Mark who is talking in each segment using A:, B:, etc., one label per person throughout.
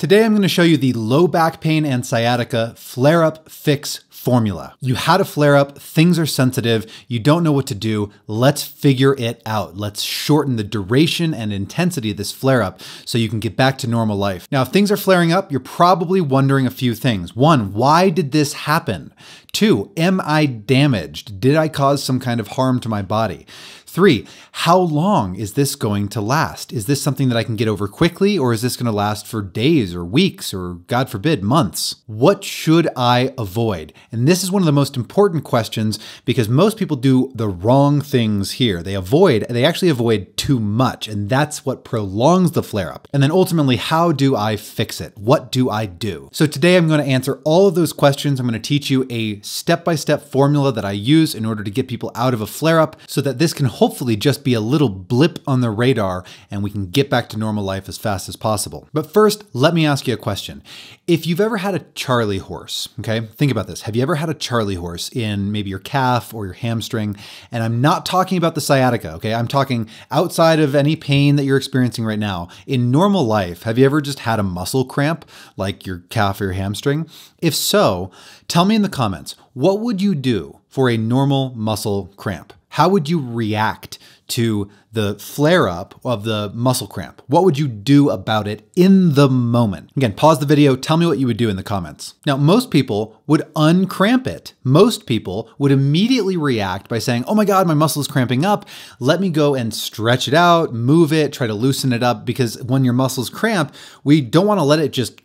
A: Today I'm going to show you the low back pain and sciatica flare-up fix formula. You had a flare-up, things are sensitive, you don't know what to do, let's figure it out. Let's shorten the duration and intensity of this flare-up so you can get back to normal life. Now, if things are flaring up, you're probably wondering a few things. One, why did this happen? Two, am I damaged? Did I cause some kind of harm to my body? Three, how long is this going to last? Is this something that I can get over quickly, or is this going to last for days or weeks or, God forbid, months? What should I avoid? And this is one of the most important questions because most people do the wrong things here. They actually avoid too much, and that's what prolongs the flare-up. And then ultimately, how do I fix it? What do I do? So today I'm going to answer all of those questions. I'm going to teach you a step-by-step formula that I use in order to get people out of a flare-up so that this can hopefully just be a little blip on the radar and we can get back to normal life as fast as possible. But first, let me ask you a question. If you've ever had a Charlie horse, okay, think about this. Have you ever had a Charlie horse in maybe your calf or your hamstring? And I'm not talking about the sciatica, okay? I'm talking outside of any pain that you're experiencing right now. In normal life, have you ever just had a muscle cramp like your calf or your hamstring? If so, tell me in the comments, what would you do for a normal muscle cramp? How would you react to the flare-up of the muscle cramp? What would you do about it in the moment? Again, pause the video, tell me what you would do in the comments. Now, most people would uncramp it. Most people would immediately react by saying, oh my God, my muscle is cramping up. Let me go and stretch it out, move it, try to loosen it up, because when your muscles cramp, we don't want to let it just,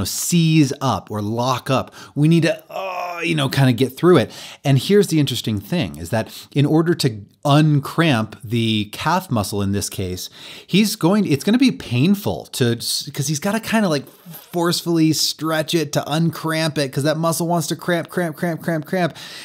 A: seize up or lock up. We need to, kind of get through it. And here's the interesting thing is that in order to uncramp the calf muscle in this case, it's going to be painful because he's got to kind of like forcefully stretch it to uncramp it because that muscle wants to cramp.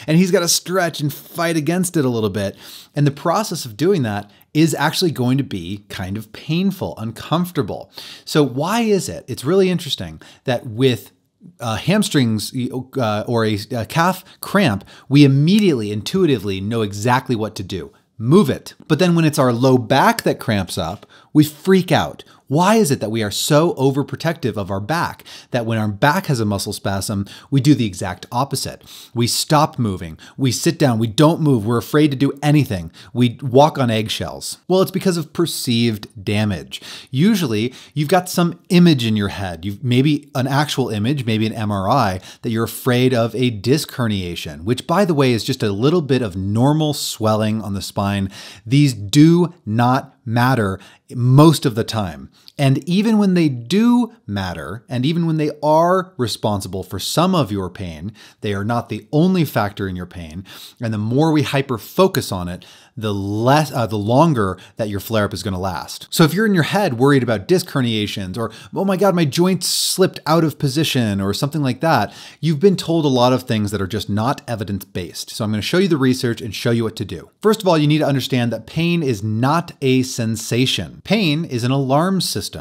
A: And he's got to stretch and fight against it a little bit. And the process of doing that is actually going to be kind of painful, uncomfortable. So why is it? It's really interesting that with hamstrings or a calf cramp, we immediately, intuitively know exactly what to do. Move it. But then when it's our low back that cramps up, we freak out. Why is it that we are so overprotective of our back that when our back has a muscle spasm, we do the exact opposite? We stop moving. We sit down. We don't move. We're afraid to do anything. We walk on eggshells. Well, it's because of perceived damage. Usually, you've got some image in your head. Maybe an actual image, maybe an MRI, that you're afraid of a disc herniation, which, by the way, is just a little bit of normal swelling on the spine. These do not matter most of the time. And even when they do matter, and even when they are responsible for some of your pain, they are not the only factor in your pain. And the more we hyper-focus on it, the longer that your flare-up is going to last. So if you're in your head worried about disc herniations or, oh my God, my joint slipped out of position or something like that, you've been told a lot of things that are just not evidence-based. So I'm going to show you the research and show you what to do. First of all, you need to understand that pain is not a sensation. Pain is an alarm system.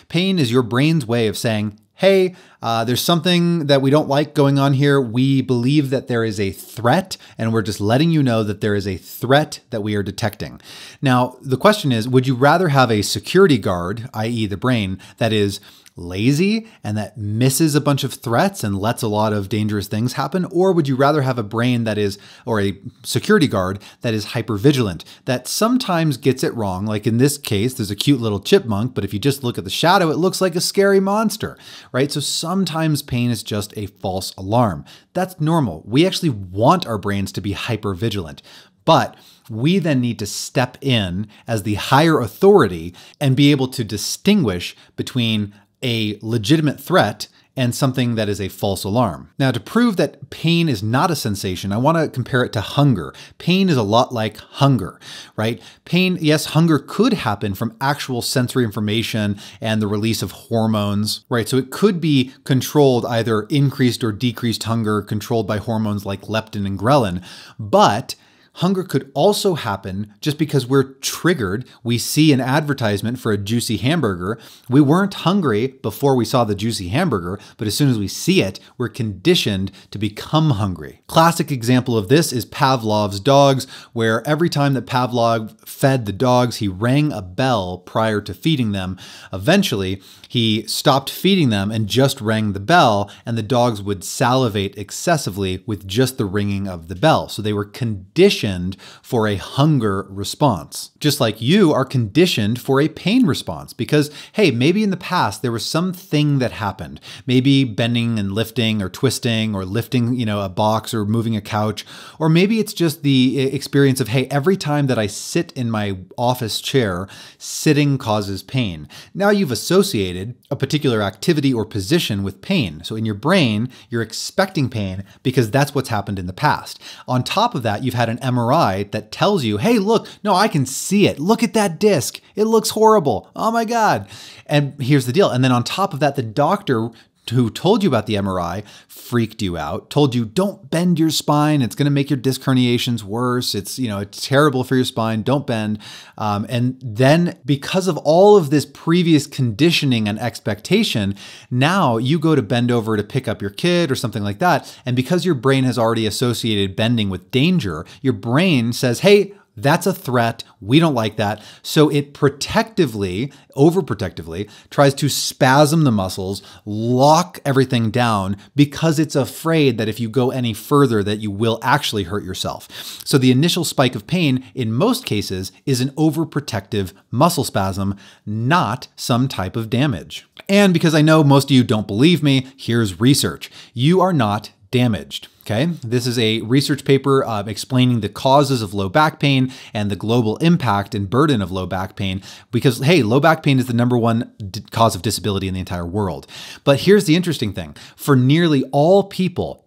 A: Pain is your brain's way of saying, hey, there's something that we don't like going on here. We believe that there is a threat, and we're just letting you know that there is a threat that we are detecting. Now, the question is, would you rather have a security guard, i.e. the brain, that is lazy and that misses a bunch of threats and lets a lot of dangerous things happen? Or would you rather have a brain that is, or a security guard that is hypervigilant, that sometimes gets it wrong? Like in this case, there's a cute little chipmunk, but if you just look at the shadow, it looks like a scary monster, right? So sometimes pain is just a false alarm. That's normal. We actually want our brains to be hypervigilant. But we then need to step in as the higher authority and be able to distinguish between a legitimate threat and something that is a false alarm. Now, to prove that pain is not a sensation, I want to compare it to hunger. Pain is a lot like hunger, right? Pain, yes, hunger could happen from actual sensory information and the release of hormones, right? So it could be controlled, either increased or decreased hunger, controlled by hormones like leptin and ghrelin, but Hunger could also happen just because we're triggered. We see an advertisement for a juicy hamburger. We weren't hungry before we saw the juicy hamburger, but as soon as we see it, we're conditioned to become hungry. Classic example of this is Pavlov's dogs, where every time that Pavlov fed the dogs, he rang a bell prior to feeding them. Eventually, he stopped feeding them and just rang the bell, and the dogs would salivate excessively with just the ringing of the bell. So they were conditioned for a hunger response. Just like you are conditioned for a pain response because, hey, maybe in the past there was something that happened. Maybe bending and lifting or twisting or lifting, a box or moving a couch. Or maybe it's just the experience of, hey, every time that I sit in my office chair, sitting causes pain. Now you've associated a particular activity or position with pain. So in your brain, you're expecting pain because that's what's happened in the past. On top of that, you've had an MRI that tells you, hey, look, no, I can see it. Look at that disc. It looks horrible. Oh my God. And here's the deal. And then on top of that, the doctor who told you about the MRI freaked you out, told you don't bend your spine. It's going to make your disc herniations worse. It's terrible for your spine. Don't bend. And then because of all of this previous conditioning and expectation, now you go to bend over to pick up your kid or something like that. And because your brain has already associated bending with danger, your brain says, hey, that's a threat. We don't like that. So it protectively, overprotectively, tries to spasm the muscles, lock everything down because it's afraid that if you go any further that you will actually hurt yourself. So the initial spike of pain in most cases is an overprotective muscle spasm, not some type of damage. And because I know most of you don't believe me, here's research. You are not damaged. Okay, this is a research paper explaining the causes of low back pain and the global impact and burden of low back pain because, hey, low back pain is the #1 cause of disability in the entire world. But here's the interesting thing. For nearly all people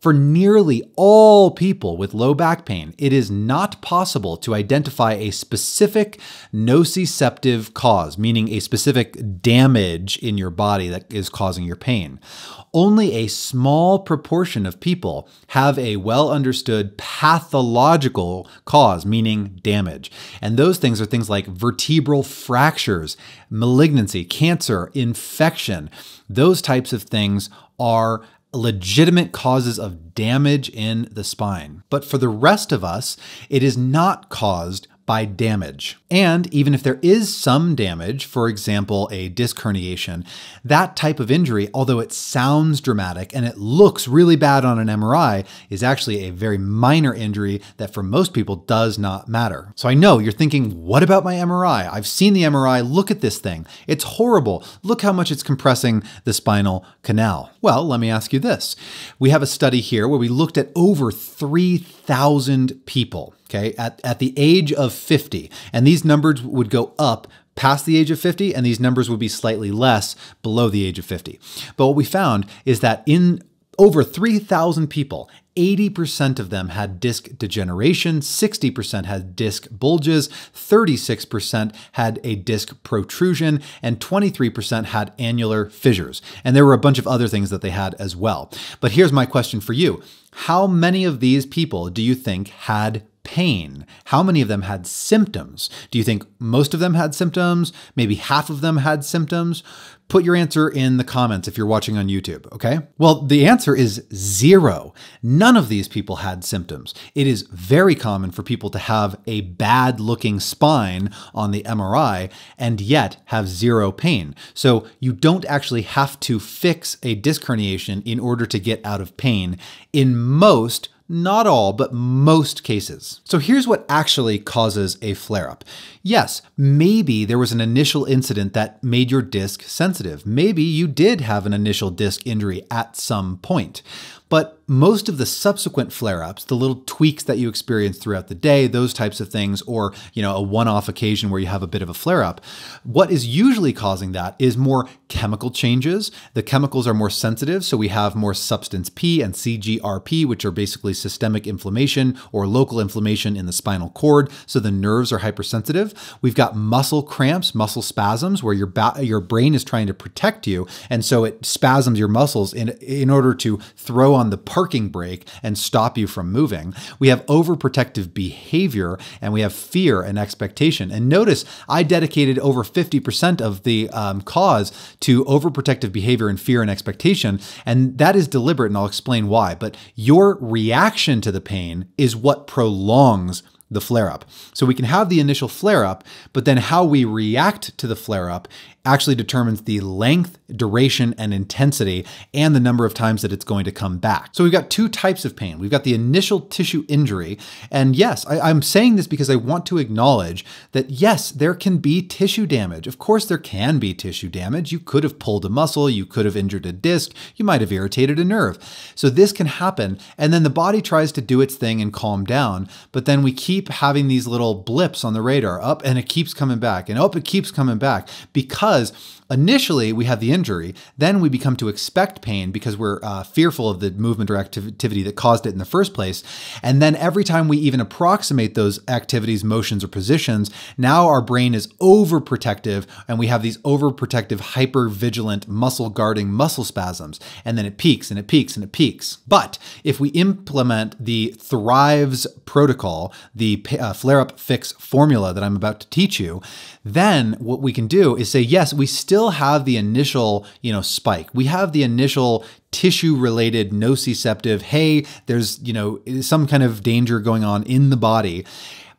A: with low back pain, it is not possible to identify a specific nociceptive cause, meaning a specific damage in your body that is causing your pain. Only a small proportion of people have a well-understood pathological cause, meaning damage. And those things are things like vertebral fractures, malignancy, cancer, infection. Those types of things are legitimate causes of damage in the spine. But for the rest of us, it is not caused by damage. And even if there is some damage, for example, a disc herniation, that type of injury, although it sounds dramatic and it looks really bad on an MRI, is actually a very minor injury that for most people does not matter. So I know you're thinking, what about my MRI? I've seen the MRI. Look at this thing. It's horrible. Look how much it's compressing the spinal canal. Well, let me ask you this. We have a study here where we looked at over 3,000 people. Okay, at the age of 50, and these numbers would go up past the age of 50, and these numbers would be slightly less below the age of 50. But what we found is that in over 3,000 people, 80% of them had disc degeneration, 60% had disc bulges, 36% had a disc protrusion, and 23% had annular fissures. And there were a bunch of other things that they had as well. But here's my question for you. How many of these people do you think had pain? How many of them had symptoms? Do you think most of them had symptoms? Maybe half of them had symptoms? Put your answer in the comments if you're watching on YouTube, okay? Well, the answer is 0. None of these people had symptoms. It is very common for people to have a bad looking spine on the MRI and yet have 0 pain. So you don't actually have to fix a disc herniation in order to get out of pain in most, not all, but most cases. So here's what actually causes a flare-up. Yes, maybe there was an initial incident that made your disc sensitive. Maybe you did have an initial disc injury at some point. But most of the subsequent flare-ups, the little tweaks that you experience throughout the day, those types of things, or a one-off occasion where you have a bit of a flare-up, what is usually causing that is more chemical changes. The chemicals are more sensitive, so we have more substance P and CGRP, which are basically systemic inflammation or local inflammation in the spinal cord, so the nerves are hypersensitive. We've got muscle cramps, muscle spasms, where your brain is trying to protect you, and so it spasms your muscles in order to throw throw on the parking brake and stop you from moving. We have overprotective behavior, and we have fear and expectation. And notice I dedicated over 50% of the cause to overprotective behavior and fear and expectation, and that is deliberate, and I'll explain why. But your reaction to the pain is what prolongs the flare-up. So we can have the initial flare-up, but then how we react to the flare-up actually determines the length, duration, and intensity, and the number of times that it's going to come back. So we've got two types of pain. We've got the initial tissue injury. And yes, I'm saying this because I want to acknowledge that yes, there can be tissue damage. Of course, there can be tissue damage. You could have pulled a muscle, you could have injured a disc, you might have irritated a nerve. So this can happen. And then the body tries to do its thing and calm down. But then we keep having these little blips on the radar, up, and it keeps coming back, and up, it keeps coming back, because initially we have the injury, then we become to expect pain because we're fearful of the movement or activity that caused it in the first place. And then every time we even approximate those activities, motions, or positions, now our brain is overprotective, and we have these overprotective, hypervigilant, muscle guarding muscle spasms. And then it peaks and it peaks and it peaks. But if we implement the Thrives protocol, the flare-up fix formula that I'm about to teach you, then what we can do is say, yes, we still have the initial, spike. We have the initial tissue-related nociceptive, hey, there's, some kind of danger going on in the body.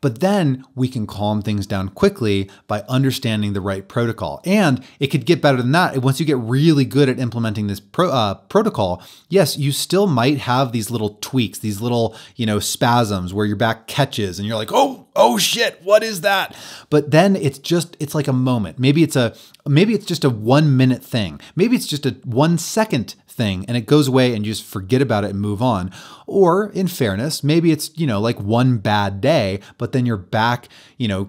A: But then we can calm things down quickly by understanding the right protocol. And it could get better than that. Once you get really good at implementing this protocol, yes, you still might have these little tweaks, these little, spasms where your back catches and you're like, oh shit, what is that? But then it's like a moment. Maybe it's just a 1 minute thing. Maybe it's just a 1 second thing and it goes away and you just forget about it and move on. Or in fairness, maybe it's, like one bad day, but then you're back,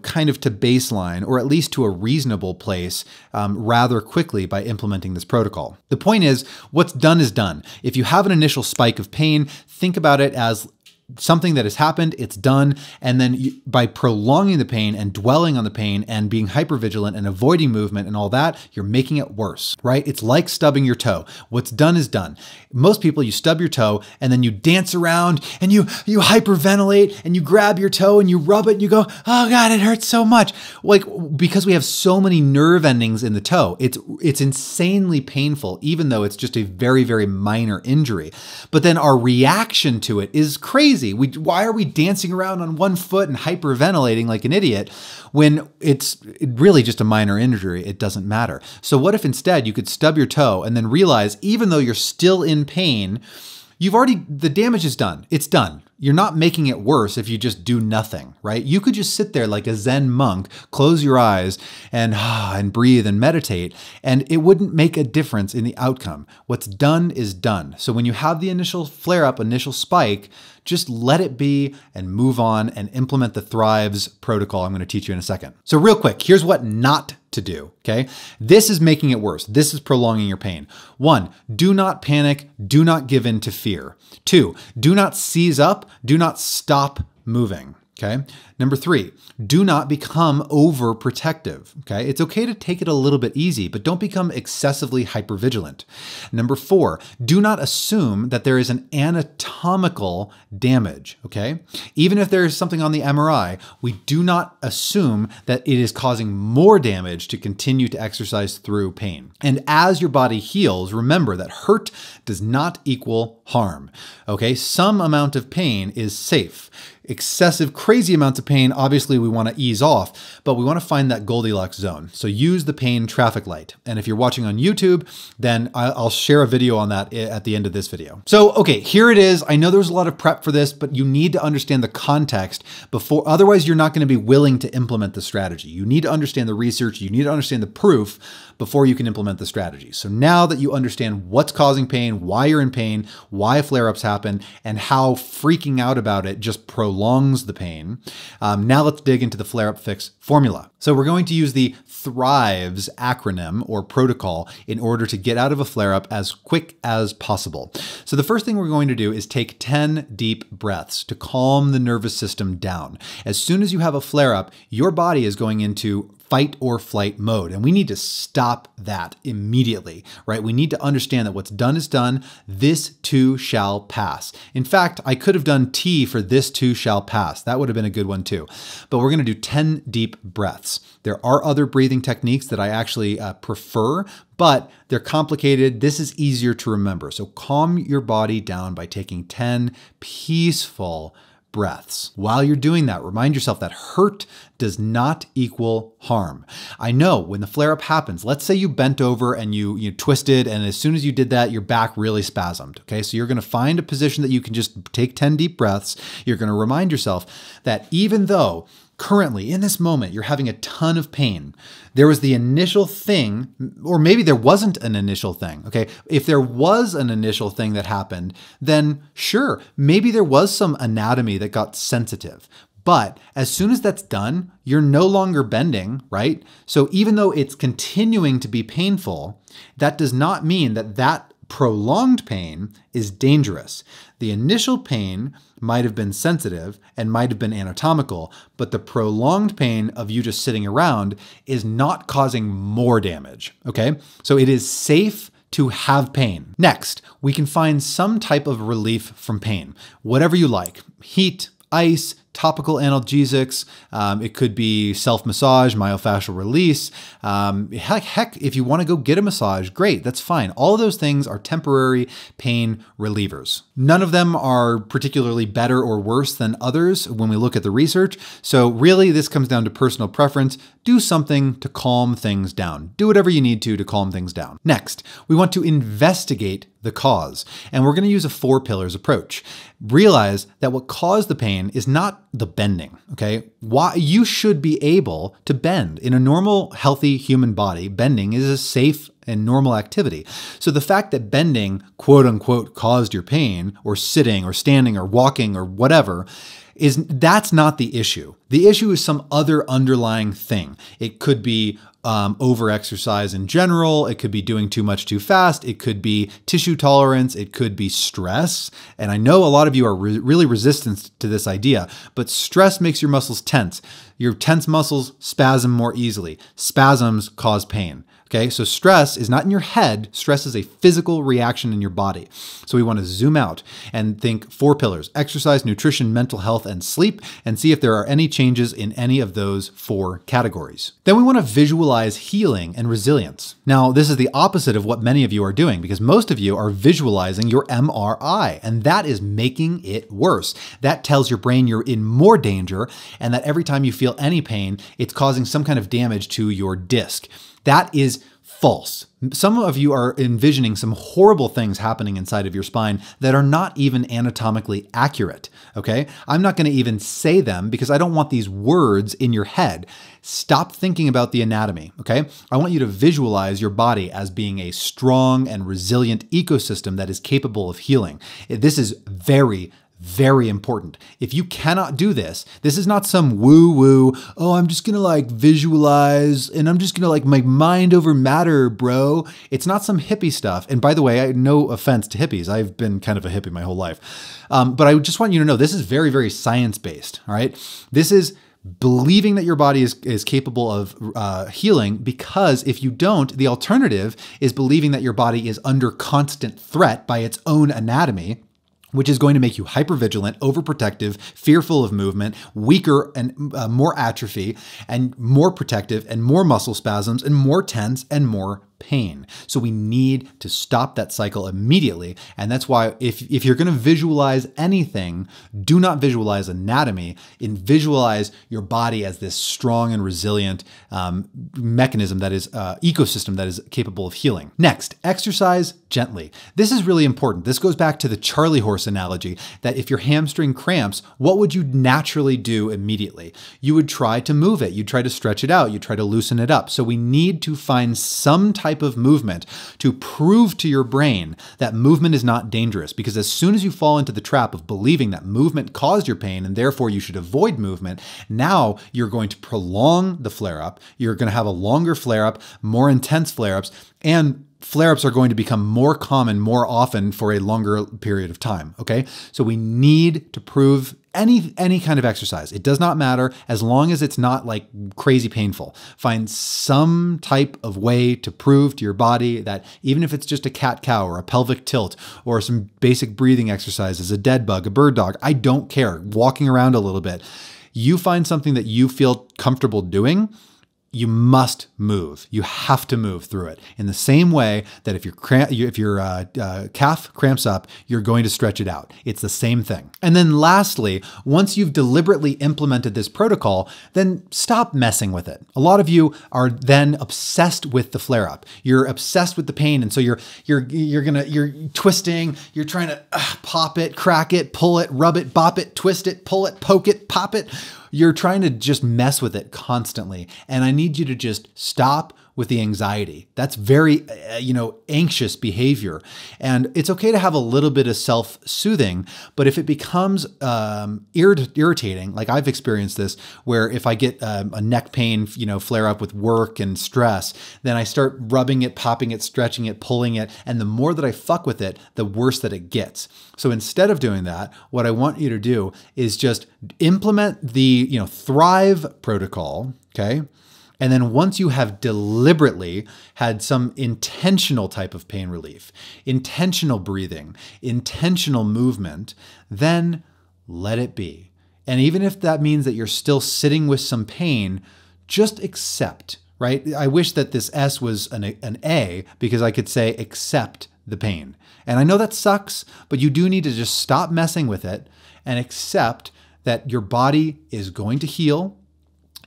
A: kind of to baseline, or at least to a reasonable place rather quickly by implementing this protocol. The point is, what's done is done. If you have an initial spike of pain, think about it as something that has happened, it's done. And then by prolonging the pain and dwelling on the pain and being hypervigilant and avoiding movement and all that, you're making it worse, right? It's like stubbing your toe. What's done is done. Most people, you stub your toe and then you dance around and you hyperventilate and you grab your toe and you rub it and you go, oh God, it hurts so much. Because we have so many nerve endings in the toe, it's insanely painful, even though it's just a very, very minor injury. But then our reaction to it is crazy. Why are we dancing around on one foot and hyperventilating like an idiot when it's really just a minor injury? It doesn't matter. So what if instead you could stub your toe and then realize, even though you're still in pain, the damage is done. It's done. You're not making it worse if you just do nothing, right? You could just sit there like a Zen monk, close your eyes and breathe and meditate, and it wouldn't make a difference in the outcome. What's done is done. So when you have the initial flare-up, initial spike, just let it be and move on and implement the Thrives protocol I'm going to teach you in a second. So real quick, here's what not to do, okay? This is making it worse. This is prolonging your pain. 1, do not panic. Do not give in to fear. 2, do not seize up. Do not stop moving. Okay. Number 3, do not become overprotective. Okay. It's okay to take it a little bit easy, but don't become excessively hypervigilant. Number 4, do not assume that there is an anatomical damage. Okay. Even if there is something on the MRI, we do not assume that it is causing more damage to continue to exercise through pain. And as your body heals, remember that hurt does not equal harm. Okay. Some amount of pain is safe. Excessive, crazy amounts of pain, obviously we want to ease off, but we want to find that Goldilocks zone. So use the pain traffic light. And if you're watching on YouTube, then I'll share a video on that at the end of this video. So, okay, here it is. I know there's a lot of prep for this, but you need to understand the context before, otherwise you're not going to be willing to implement the strategy. You need to understand the research, you need to understand the proof before you can implement the strategy. So now that you understand what's causing pain, why you're in pain, why flare-ups happen, and how freaking out about it just prolongs the pain, now let's dig into the flare-up fix formula. So we're going to use the Thrives acronym or protocol in order to get out of a flare-up as quick as possible. So the first thing we're going to do is take 10 deep breaths to calm the nervous system down. As soon as you have a flare-up, your body is going into fight or flight mode. And we need to stop that immediately, right? We need to understand that what's done is done. This too shall pass. In fact, I could have done T for this too shall pass. That would have been a good one too. But we're going to do 10 deep breaths. There are other breathing techniques that I actually prefer, but they're complicated. This is easier to remember. So calm your body down by taking 10 peaceful breaths. While you're doing that, remind yourself that hurt does not equal harm. I know when the flare-up happens, let's say you bent over and you twisted, and as soon as you did that, your back really spasmed. Okay, so you're going to find a position that you can just take 10 deep breaths. You're going to remind yourself that even though currently, in this moment, you're having a ton of pain, there was the initial thing, or maybe there wasn't an initial thing, okay? If there was an initial thing that happened, then sure, maybe there was some anatomy that got sensitive. But as soon as that's done, you're no longer bending, right? So even though it's continuing to be painful, that does not mean that that prolonged pain is dangerous. The initial pain might have been sensitive and might have been anatomical, but the prolonged pain of you just sitting around is not causing more damage, okay? So it is safe to have pain. Next, we can find some type of relief from pain, whatever you like. Heat, ice, topical analgesics. It could be self-massage, myofascial release. Heck, if you want to go get a massage, great, that's fine. All of those things are temporary pain relievers. None of them are particularly better or worse than others when we look at the research. So really, this comes down to personal preference. Do something to calm things down. Do whatever you need to calm things down. Next, we want to investigate the cause. And we're going to use a 4 pillars approach. Realize that what caused the pain is not the bending, okay? Why you should be able to bend. In a normal, healthy human body, bending is a safe and normal activity. So the fact that bending, quote unquote, caused your pain, or sitting or standing or walking or whatever, that's not the issue. The issue is some other underlying thing. It could be over-exercise in general. It could be doing too much too fast. It could be tissue tolerance. It could be stress. And I know a lot of you are really resistant to this idea, but stress makes your muscles tense. Your tense muscles spasm more easily. Spasms cause pain. Okay, so stress is not in your head. Stress is a physical reaction in your body. So we want to zoom out and think 4 pillars: exercise, nutrition, mental health, and sleep, and see if there are any changes in any of those 4 categories. Then we want to visualize healing and resilience. Now, this is the opposite of what many of you are doing, because most of you are visualizing your MRI, and that is making it worse. That tells your brain you're in more danger, and that every time you feel any pain, it's causing some kind of damage to your disc. That is false. Some of you are envisioning some horrible things happening inside of your spine that are not even anatomically accurate, okay? I'm not going to even say them because I don't want these words in your head. Stop thinking about the anatomy, okay? I want you to visualize your body as being a strong and resilient ecosystem that is capable of healing. This is very important. If you cannot do this, this is not some woo-woo, oh, I'm just gonna like visualize and I'm just gonna like make mind over matter, bro. It's not some hippie stuff. And by the way, no offense to hippies. I've been kind of a hippie my whole life. But I just want you to know this is very science-based, all right? This is believing that your body is capable of healing, because if you don't, the alternative is believing that your body is under constant threat by its own anatomy, which is going to make you hypervigilant, overprotective, fearful of movement, weaker and more atrophy, and more protective, and more muscle spasms, and more tense, and more pain. So we need to stop that cycle immediately. And that's why if you're going to visualize anything, do not visualize anatomy, and visualize your body as this strong and resilient mechanism that is ecosystem that is capable of healing. Next, exercise gently. This is really important. This goes back to the Charlie horse analogy, that if your hamstring cramps, what would you naturally do immediately? You would try to move it. You'd try to stretch it out. You'd try to loosen it up. So we need to find some type of movement to prove to your brain that movement is not dangerous, because as soon as you fall into the trap of believing that movement caused your pain and therefore you should avoid movement, now you're going to prolong the flare-up. You're going to have a longer flare-up, more intense flare-ups, And flare-ups are going to become more common more often for a longer period of time, okay? So we need to prove any kind of exercise. It does not matter as long as it's not like crazy painful. Find some type of way to prove to your body that even if it's just a cat-cow or a pelvic tilt or some basic breathing exercises, a dead bug, a bird dog, I don't care, walking around a little bit. You find something that you feel comfortable doing, you must move. You have to move through it in the same way that if your calf cramps up, you're going to stretch it out. It's the same thing. And then lastly, once you've deliberately implemented this protocol, then stop messing with it. A lot of you are then obsessed with the flare up. You're obsessed with the pain. And so you're twisting, you're trying to pop it, crack it, pull it, rub it, bop it, twist it, pull it, poke it, pop it. You're trying to just mess with it constantly. And I need you to just stop with the anxiety. That's very, anxious behavior. And it's okay to have a little bit of self-soothing, but if it becomes irritating, like I've experienced this, where if I get a neck pain, flare up with work and stress, then I start rubbing it, popping it, stretching it, pulling it. And the more that I fuck with it, the worse that it gets. So instead of doing that, what I want you to do is just implement the, Thrive protocol, okay? And then once you have deliberately had some intentional type of pain relief, intentional breathing, intentional movement, then let it be. And even if that means that you're still sitting with some pain, just accept, right? I wish that this S was an A because I could say accept the pain. And I know that sucks, but you do need to just stop messing with it and accept that your body is going to heal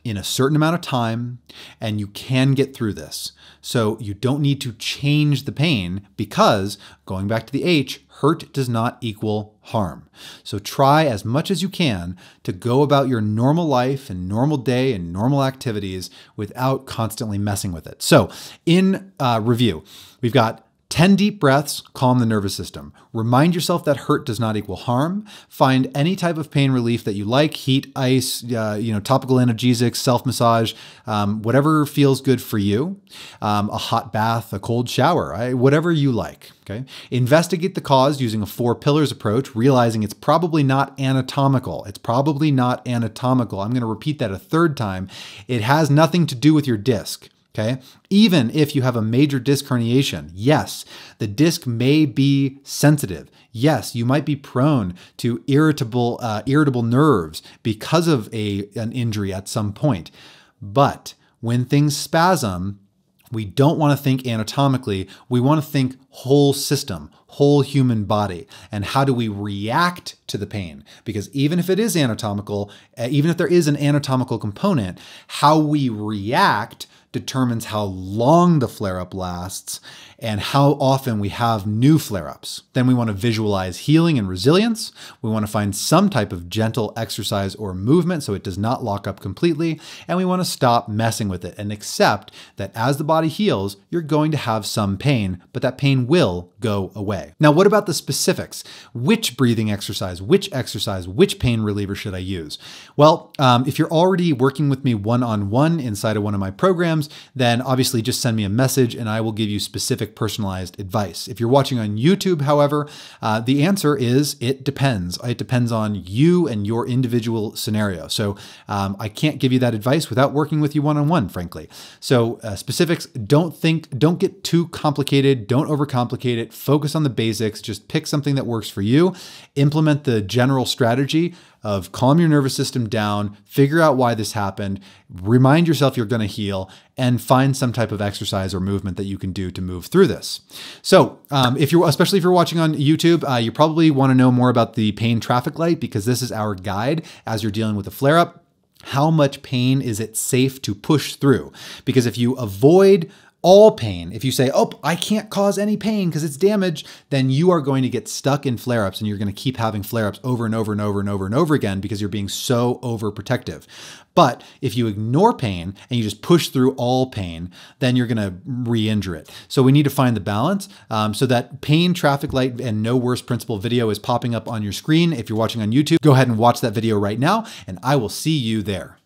A: in a certain amount of time, and you can get through this. So you don't need to change the pain because, going back to the H, hurt does not equal harm. So try as much as you can to go about your normal life and normal day and normal activities without constantly messing with it. So in review, we've got 10 deep breaths, calm the nervous system. Remind yourself that hurt does not equal harm. Find any type of pain relief that you like, heat, ice, topical analgesics, self-massage, whatever feels good for you. A hot bath, a cold shower, whatever you like, okay? Investigate the cause using a 4 pillars approach, realizing it's probably not anatomical. It's probably not anatomical. I'm gonna repeat that a third time. It has nothing to do with your disc. Okay. Even if you have a major disc herniation, yes, the disc may be sensitive. Yes, you might be prone to irritable nerves because of an injury at some point. But when things spasm, we don't want to think anatomically. We want to think whole system, whole human body. And how do we react to the pain? Because even if it is anatomical, even if there is an anatomical component, how we react determines how long the flare-up lasts and how often we have new flare-ups. Then we want to visualize healing and resilience. We want to find some type of gentle exercise or movement so it does not lock up completely. And we want to stop messing with it and accept that as the body heals, you're going to have some pain, but that pain will go away. Now, what about the specifics? Which breathing exercise, which pain reliever should I use? Well, if you're already working with me one-on-one inside of one of my programs, then obviously just send me a message and I will give you specific personalized advice. If you're watching on YouTube, however, the answer is it depends. It depends on you and your individual scenario. So I can't give you that advice without working with you one-on-one, frankly. So specifics, don't get too complicated. Don't overcomplicate it. Focus on the basics. Just pick something that works for you. Implement the general strategy of calm your nervous system down, figure out why this happened, remind yourself you're going to heal, and find some type of exercise or movement that you can do to move through this. So especially if you're watching on YouTube, you probably want to know more about the pain traffic light because this is our guide as you're dealing with a flare-up. How much pain is it safe to push through? Because if you avoid all pain, if you say, oh, I can't cause any pain because it's damaged, then you are going to get stuck in flare-ups and you're going to keep having flare-ups over and over and over and over and over again because you're being so overprotective. But if you ignore pain and you just push through all pain, then you're going to re-injure it. So we need to find the balance. So that pain traffic light and no worse principle video is popping up on your screen. If you're watching on YouTube, go ahead and watch that video right now and I will see you there.